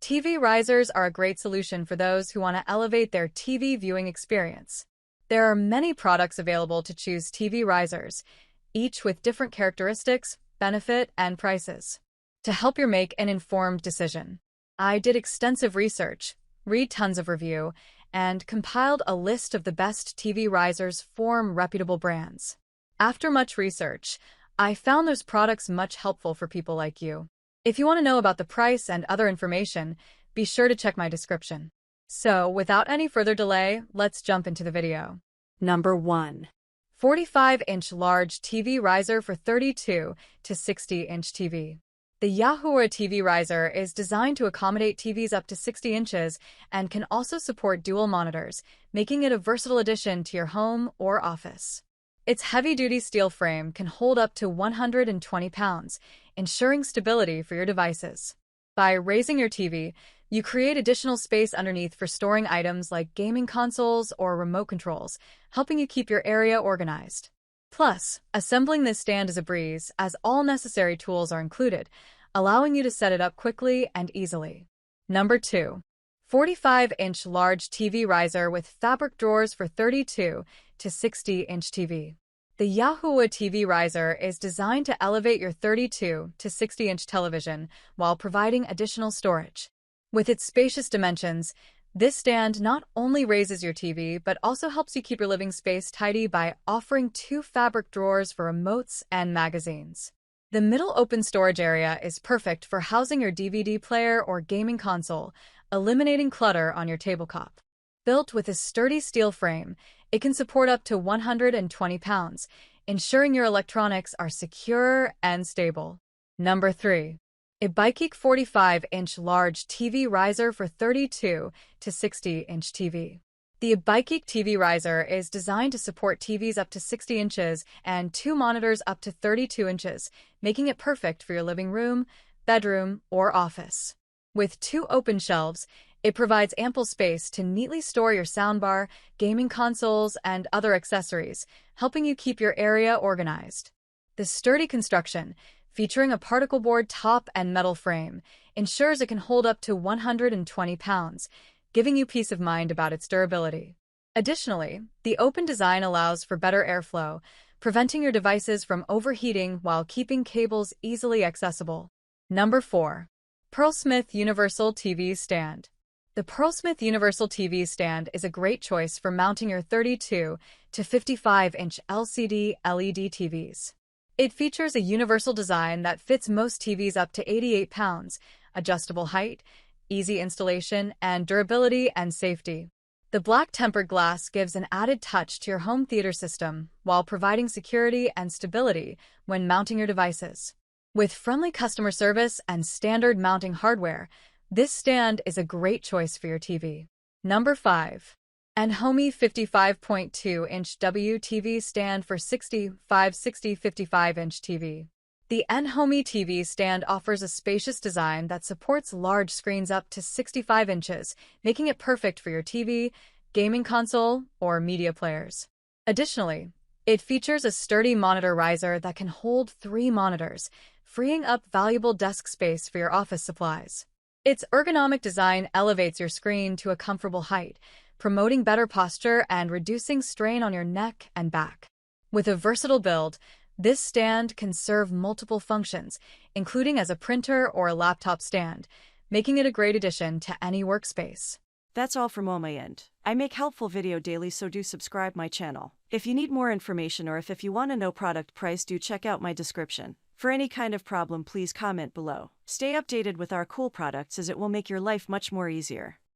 TV risers are a great solution for those who want to elevate their TV viewing experience. There are many products available to choose TV risers, each with different characteristics, benefit, and prices. To help you make an informed decision, I did extensive research, read tons of review, and compiled a list of the best TV risers from reputable brands. After much research, I found those products much helpful for people like you. If you want to know about the price and other information, be sure to check my description. So, without any further delay, let's jump into the video. Number 1. 45-inch large TV riser for 32 to 60-inch TV. The Yahoo TV riser is designed to accommodate TVs up to 60 inches and can also support dual monitors, making it a versatile addition to your home or office. Its heavy-duty steel frame can hold up to 120 pounds, ensuring stability for your devices. By raising your TV, you create additional space underneath for storing items like gaming consoles or remote controls, helping you keep your area organized. Plus, assembling this stand is a breeze, as all necessary tools are included, allowing you to set it up quickly and easily. Number 2. 45-inch large TV riser with fabric drawers for 32 to 60-inch TV. The Yahoo TV riser is designed to elevate your 32 to 60-inch television while providing additional storage. With its spacious dimensions, this stand not only raises your TV but also helps you keep your living space tidy by offering 2 fabric drawers for remotes and magazines. The middle open storage area is perfect for housing your DVD player or gaming console, eliminating clutter on your tabletop. Built with a sturdy steel frame, it can support up to 120 pounds, ensuring your electronics are secure and stable. Number 3. Ibaikik 45-inch large TV riser for 32 to 60-inch TV. The Ibaikik TV riser is designed to support TVs up to 60 inches and 2 monitors up to 32 inches, making it perfect for your living room, bedroom, or office. With 2 open shelves, it provides ample space to neatly store your soundbar, gaming consoles, and other accessories, helping you keep your area organized. The sturdy construction, featuring a particle board top and metal frame, ensures it can hold up to 120 pounds, giving you peace of mind about its durability. Additionally, the open design allows for better airflow, preventing your devices from overheating while keeping cables easily accessible. Number 4. Pearlsmith Universal TV Stand. The Pearlsmith Universal TV Stand is a great choice for mounting your 32 to 55-inch LCD LED TVs. It features a universal design that fits most TVs up to 88 pounds, adjustable height, easy installation, and durability and safety. The black tempered glass gives an added touch to your home theater system while providing security and stability when mounting your devices. With friendly customer service and standard mounting hardware, this stand is a great choice for your TV. Number 5. Enhomi 55.2-inch WTV stand for 55-inch TV. The Enhomi TV stand offers a spacious design that supports large screens up to 65 inches, making it perfect for your TV, gaming console, or media players. Additionally, it features a sturdy monitor riser that can hold 3 monitors, freeing up valuable desk space for your office supplies. Its ergonomic design elevates your screen to a comfortable height, promoting better posture and reducing strain on your neck and back. With a versatile build, this stand can serve multiple functions, including as a printer or a laptop stand, making it a great addition to any workspace. That's all from my end. I make helpful video daily, so do subscribe my channel. If you need more information or if you want to know product price, do check out my description. For any kind of problem, please comment below. Stay updated with our cool products as it will make your life much more easier.